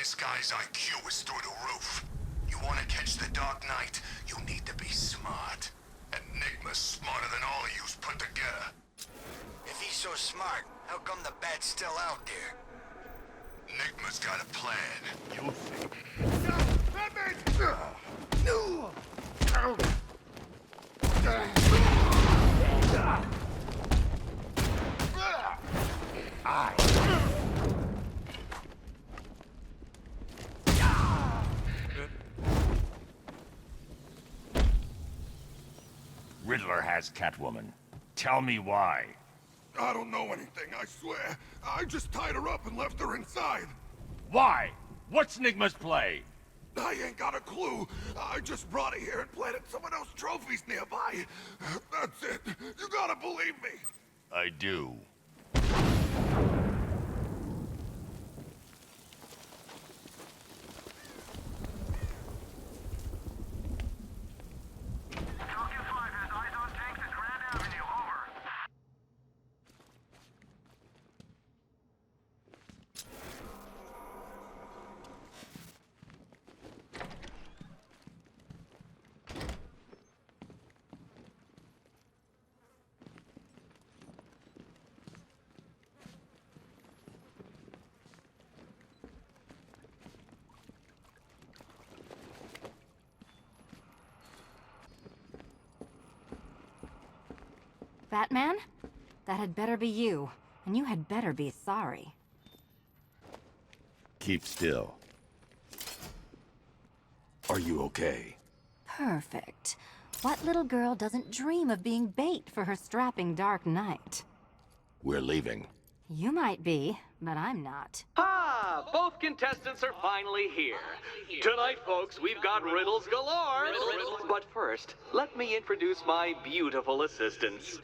This guy's IQ is through the roof. You want to catch the Dark Knight, you need to be smart. Enigma's smarter than all of yous put together. If he's so smart, how come the Bat's still out there? Enigma's got a plan. You'll see. Riddler has Catwoman. Tell me why. I don't know anything, I swear. I just tied her up and left her inside. Why? What's Nigma's play? I ain't got a clue. I just brought her here and planted someone else's trophies nearby. That's it. You gotta believe me. I do. Batman? That had better be you, and you had better be sorry. Keep still. Are you okay? Perfect. What little girl doesn't dream of being bait for her strapping Dark Knight? We're leaving. You might be, but I'm not. Ah, both contestants are finally here. Tonight, folks, we've got riddles galore. But first, let me introduce my beautiful assistants.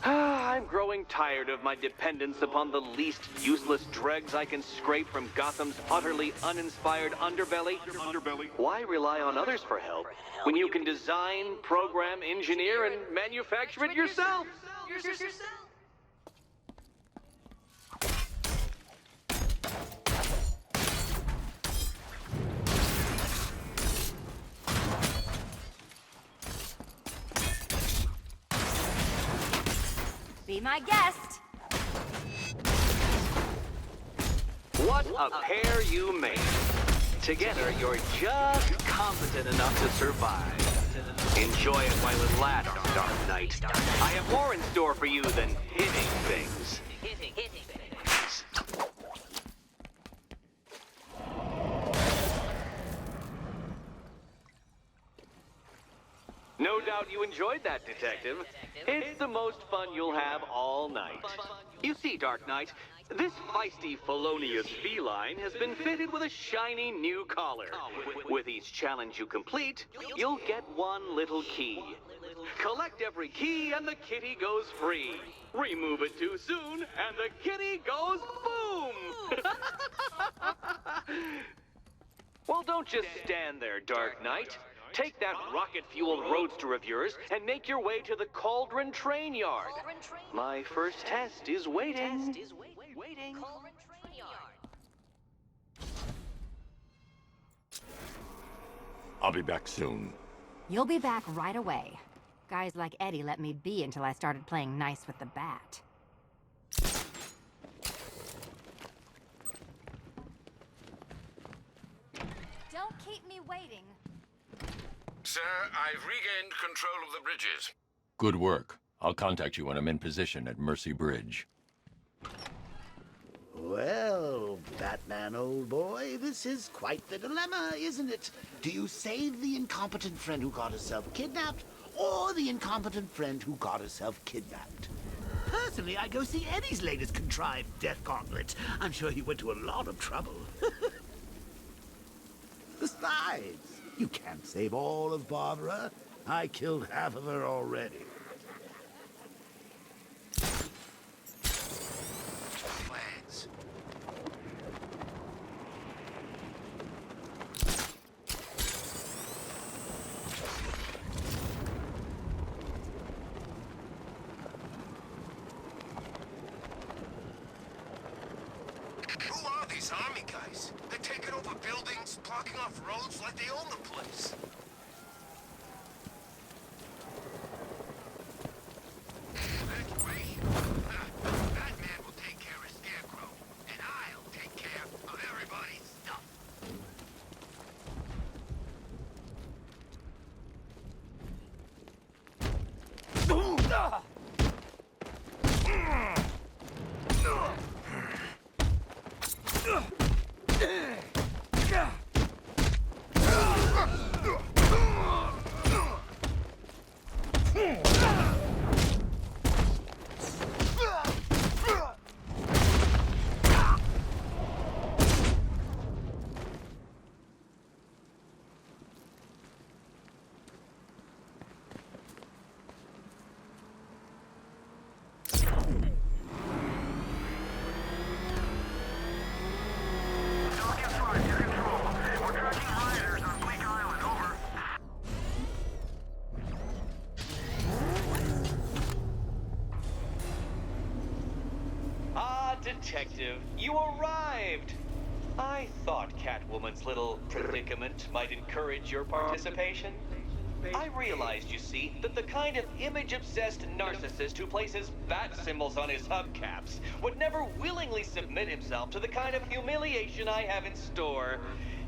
I'm growing tired of my dependence upon the least useless dregs I can scrape from Gotham's utterly uninspired underbelly. Why rely on others for help when you can design, program, engineer, and manufacture it yourself? Be my guest! What a pair you made. Together, you're just competent enough to survive. Enjoy it while it lasts, Dark Knight. I have more in store for you than hitting things. No doubt you enjoyed that, Detective. It's the most fun you'll have all night. You see, Dark Knight, this feisty, felonious feline has been fitted with a shiny new collar. With each challenge you complete, you'll get one little key. Collect every key and the kitty goes free. Remove it too soon and the kitty goes boom! Well, don't just stand there, Dark Knight. Take that rocket-fueled roadster of yours and make your way to the Cauldron Train Yard. My first test is waiting. I'll be back soon. You'll be back right away. Guys like Eddie let me be until I started playing nice with the Bat. Don't keep me waiting. Sir, I've regained control of the bridges. Good work. I'll contact you when I'm in position at Mercy Bridge. Well, Batman, old boy, this is quite the dilemma, isn't it? Do you save the incompetent friend who got herself kidnapped, or the incompetent friend who got herself kidnapped? Personally, I go see Eddie's latest contrived death gauntlet. I'm sure he went to a lot of trouble. Besides, you can't save all of Barbara. I killed half of her already. Plans. Who are these army guys? They're taking buildings, blocking off roads like they own the place. That's great. Batman will take care of Scarecrow, and I'll take care of everybody's stuff. Detective, you arrived! I thought Catwoman's little predicament might encourage your participation. I realized, you see, that the kind of image-obsessed narcissist who places bat symbols on his hubcaps would never willingly submit himself to the kind of humiliation I have in store.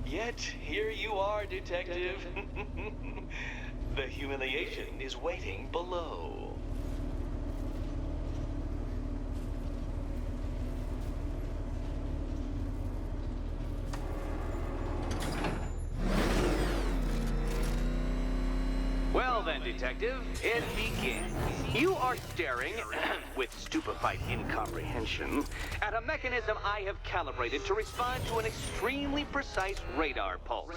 Yet, here you are, Detective. The humiliation is waiting below. Well then, Detective, it begins. You are staring, with stupefied incomprehension, at a mechanism I have calibrated to respond to an extremely precise radar pulse.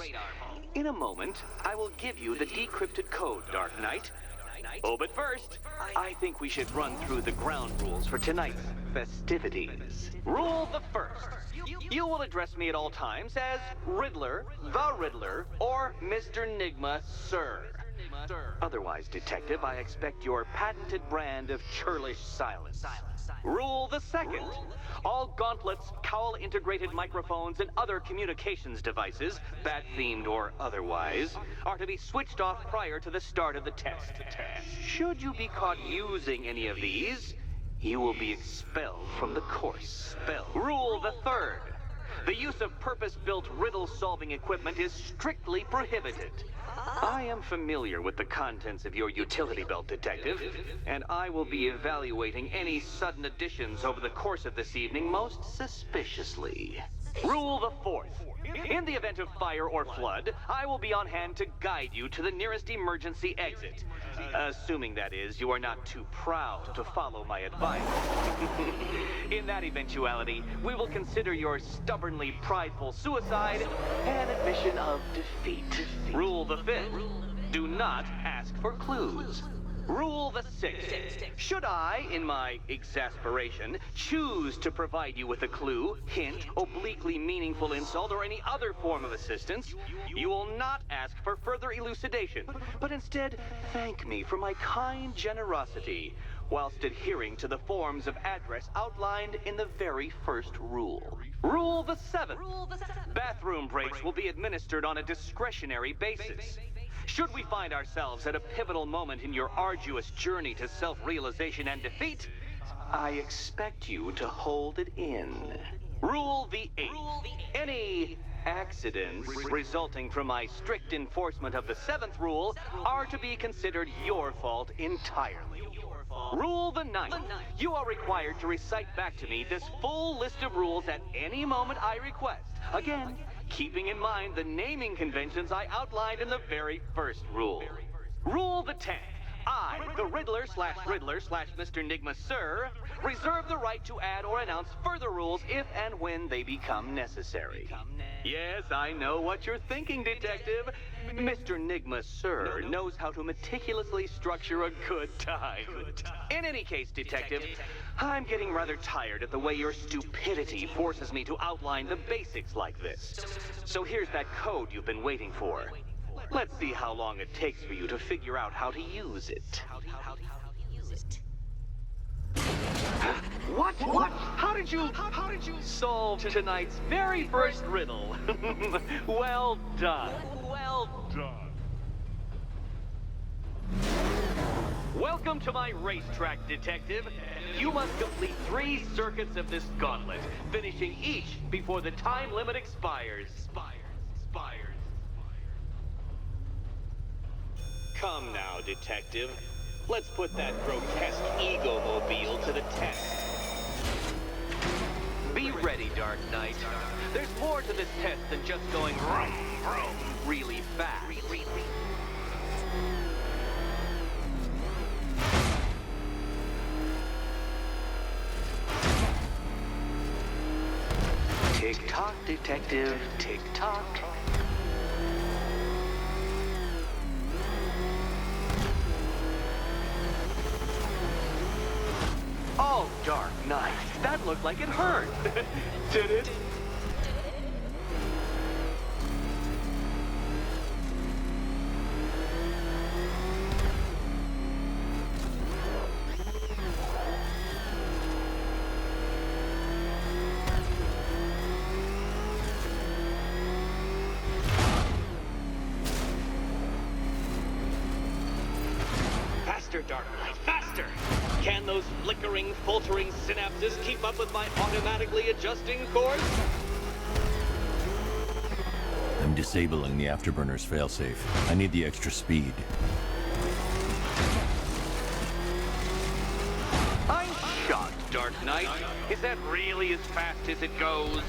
In a moment, I will give you the decrypted code, Dark Knight. Oh, but first, I think we should run through the ground rules for tonight's festivities. Rule the first. You will address me at all times as Riddler, the Riddler, or Mr. Nigma, sir. Otherwise, Detective, I expect your patented brand of churlish silence. Rule the second. All gauntlets, cowl-integrated microphones, and other communications devices, bat-themed or otherwise, are to be switched off prior to the start of the test. Should you be caught using any of these, you will be expelled from the course. Rule the third. The use of purpose-built riddle-solving equipment is strictly prohibited. I am familiar with the contents of your utility belt, Detective, and I will be evaluating any sudden additions over the course of this evening most suspiciously. Rule the fourth. In the event of fire or flood, I will be on hand to guide you to the nearest emergency exit. Assuming, that is, you are not too proud to follow my advice. In that eventuality, we will consider your stubbornly prideful suicide an admission of defeat. Rule the fifth. Do not ask for clues. Rule the sixth. Should I, in my exasperation, choose to provide you with a clue, hint, obliquely meaningful insult, or any other form of assistance, you will not ask for further elucidation, but instead thank me for my kind generosity, whilst adhering to the forms of address outlined in the very first rule. Rule the seventh. Bathroom breaks will be administered on a discretionary basis. Should we find ourselves at a pivotal moment in your arduous journey to self-realization and defeat, I expect you to hold it in. Rule the eighth. Any accidents resulting from my strict enforcement of the seventh rule are to be considered your fault entirely. Rule the ninth. You are required to recite back to me this full list of rules at any moment I request. Again, keeping in mind the naming conventions I outlined in the very first rule. Rule the 10th. I, the Riddler/Mr. Nigma, sir, reserve the right to add or announce further rules if and when they become necessary. Yes, I know what you're thinking, Detective. Mr. Nigma, sir, knows how to meticulously structure a good time. In any case, Detective, I'm getting rather tired at the way your stupidity forces me to outline the basics like this. So here's that code you've been waiting for. Let's see how long it takes for you to figure out how to use it. What? What? How did you solve tonight's very first riddle? Well done. Well done. Welcome to my racetrack, detective. You must complete 3 circuits of this gauntlet, finishing each before the time limit expires. Come now, detective. Let's put that grotesque ego-mobile to the test. Be ready, Dark Knight. There's more to this test than just going vroom, vroom really fast. Tick-tock, detective. Tick-tock. Oh, Dark Knight, that looked like it hurt. Did it? Faster, Dark Knight, faster! Can those flickering, faltering synapses keep up with my automatically adjusting course? I'm disabling the afterburner's failsafe. I need the extra speed. I'm shocked, Dark Knight. Is that really as fast as it goes?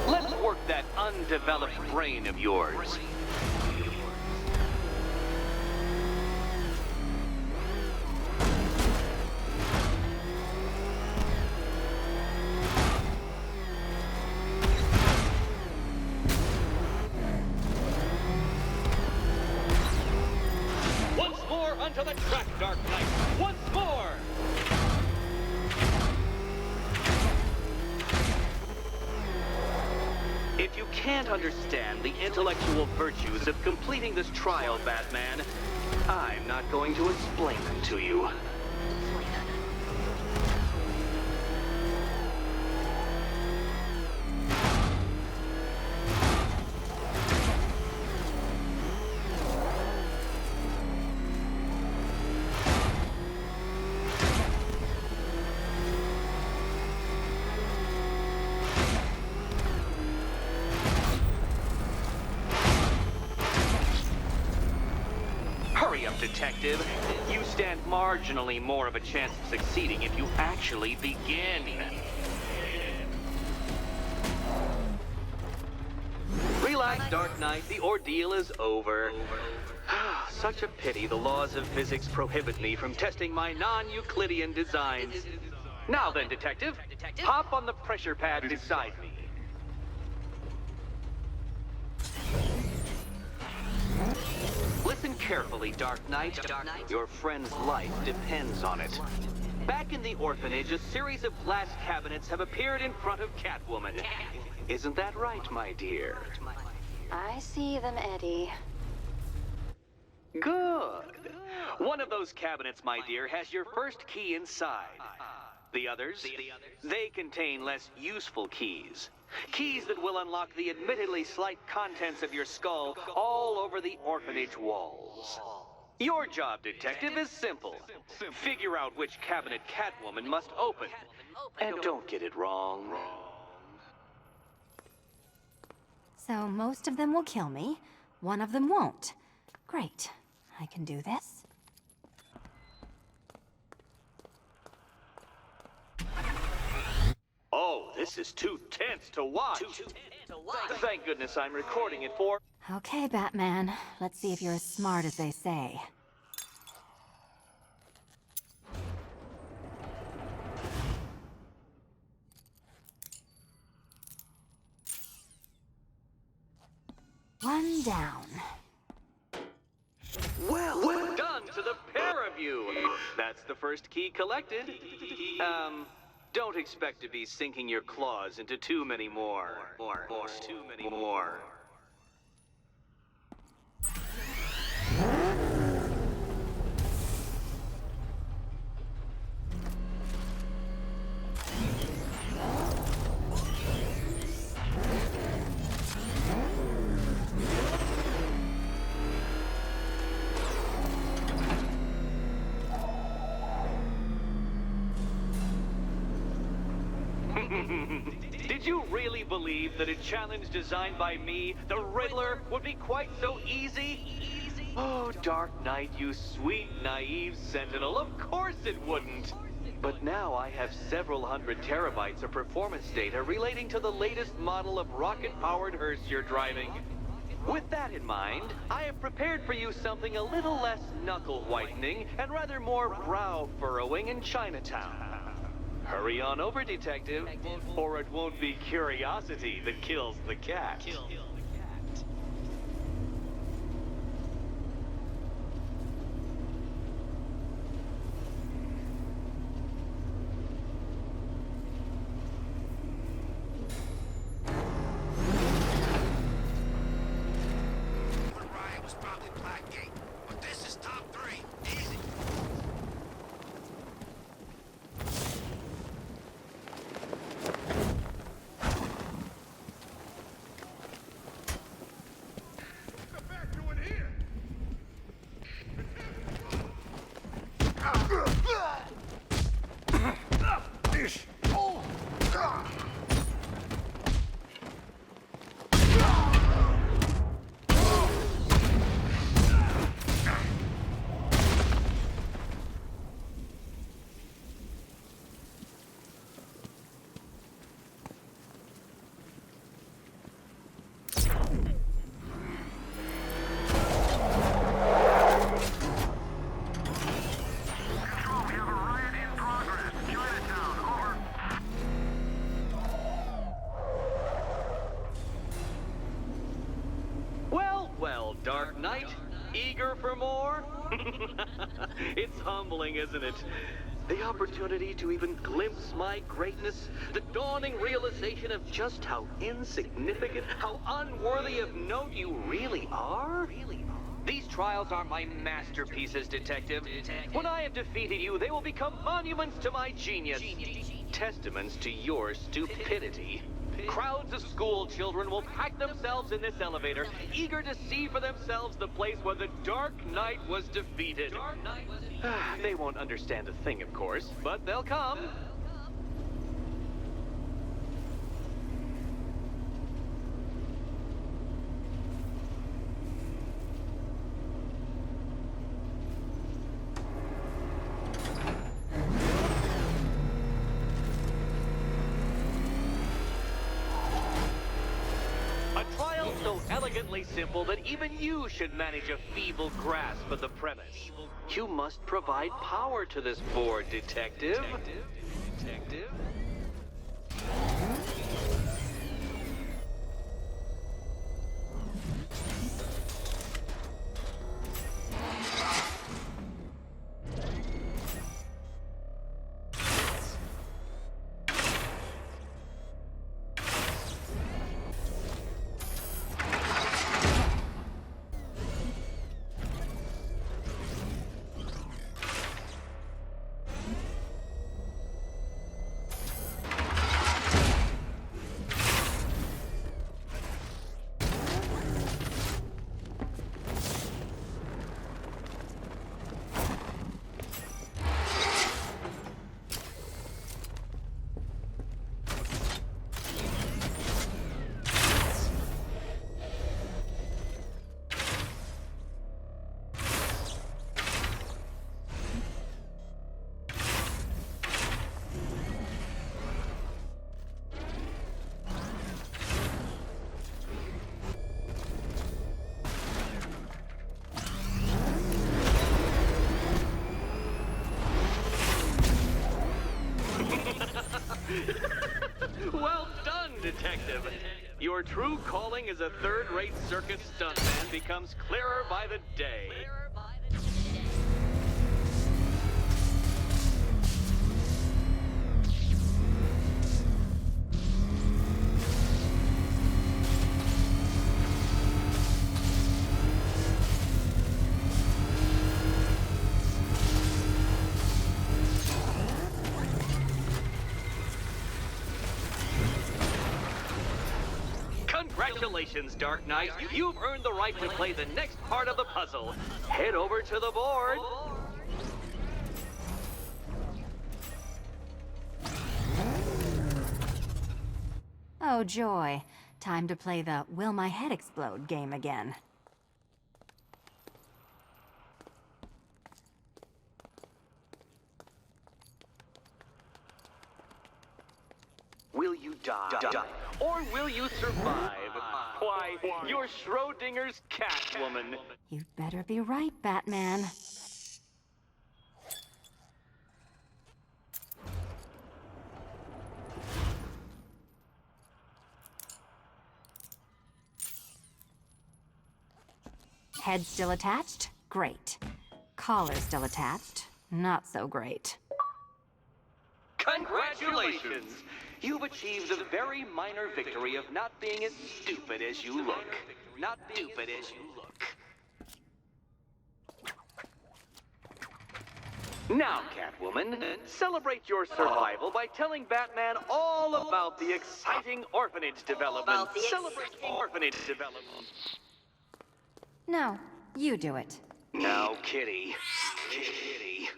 Let's work that undeveloped brain of yours. Once more onto the track, Dark Knight. Once more! If you can't understand the intellectual virtues of completing this trial, Batman, I'm not going to explain them to you. Hurry up, detective. You stand marginally more of a chance of succeeding if you actually begin. Relax, Dark Knight. The ordeal is over. Such a pity the laws of physics prohibit me from testing my non-Euclidean designs. Now then, detective, hop on the pressure pad beside me. Listen carefully, Dark Knight. Your friend's life depends on it. Back in the orphanage, a series of glass cabinets have appeared in front of Catwoman. Isn't that right, my dear? I see them, Eddie. Good. One of those cabinets, my dear, has your first key inside. The others, they contain less useful keys. Keys that will unlock the admittedly slight contents of your skull all over the orphanage walls. Your job, detective, is simple. Figure out which cabinet Catwoman must open. And don't get it wrong. So most of them will kill me. One of them won't. Great. I can do this. Oh, this is too tense to watch. Thank goodness I'm recording it for... Okay, Batman. Let's see if you're as smart as they say. One down. Well done to the pair of you. That's the first key collected. Don't expect to be sinking your claws into too many more. Too many more. believe that a challenge designed by me, the Riddler, would be quite so easy? Oh, Dark Knight, you sweet, naive sentinel, of course it wouldn't. But now I have several hundred terabytes of performance data relating to the latest model of rocket-powered hearse you're driving. With that in mind, I have prepared for you something a little less knuckle-whitening and rather more brow-furrowing in Chinatown. Hurry on over, Detective, or it won't be curiosity that kills the cat. Riot was probably Blackgate, but this is top 3. Easy. Back to it here. Well, Dark Knight, eager for more? It's humbling, isn't it? The opportunity to even glimpse my greatness, the dawning realization of just how insignificant, how unworthy of note you really are? These trials are my masterpieces, Detective. When I have defeated you, they will become monuments to my genius, testaments to your stupidity. Crowds of school children will pack themselves in this elevator, eager to see for themselves the place where the Dark Knight was defeated. They won't understand a thing, of course, but they'll come. So elegantly simple that even you should manage a feeble grasp of the premise. You must provide power to this board, Detective. Detective? Well done, Detective. Your true calling as a third-rate circus stuntman becomes clearer by the day. Congratulations, Dark Knight. You've earned the right to play the next part of the puzzle. Head over to the board. Oh, joy. Time to play the Will My Head Explode game again. Will you die? Or will you survive? Why, you're Schrodinger's Catwoman. You'd better be right, Batman. Head still attached? Great. Collar still attached? Not so great. Congratulations! You've achieved the very minor victory of not being as stupid as you look. Not stupid as you look. Now, Catwoman, celebrate your survival by telling Batman all about the exciting orphanage development. Celebrating orphanage development. No, you do it. Now, Kitty. Kitty.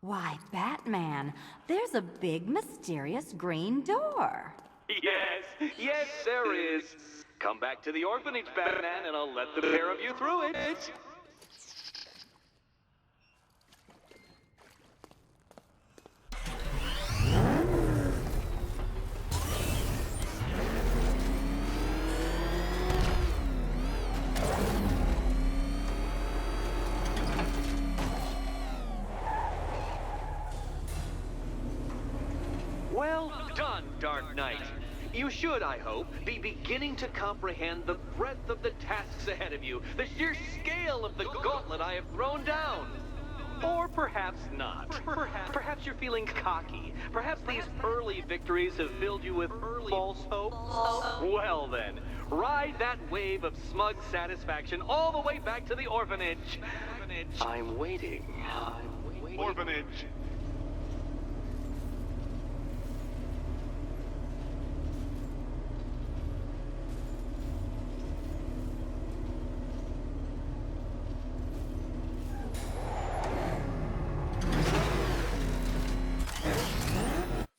Why, Batman, there's a big, mysterious green door. Yes, there is. Come back to the orphanage, Batman, and I'll let the pair of you through it. Well done, Dark Knight. You should, I hope, be beginning to comprehend the breadth of the tasks ahead of you, the sheer scale of the gauntlet I have thrown down. Or perhaps not. Perhaps you're feeling cocky. Perhaps these early victories have filled you with false hope. Well then, ride that wave of smug satisfaction all the way back to the orphanage. I'm waiting. Orphanage.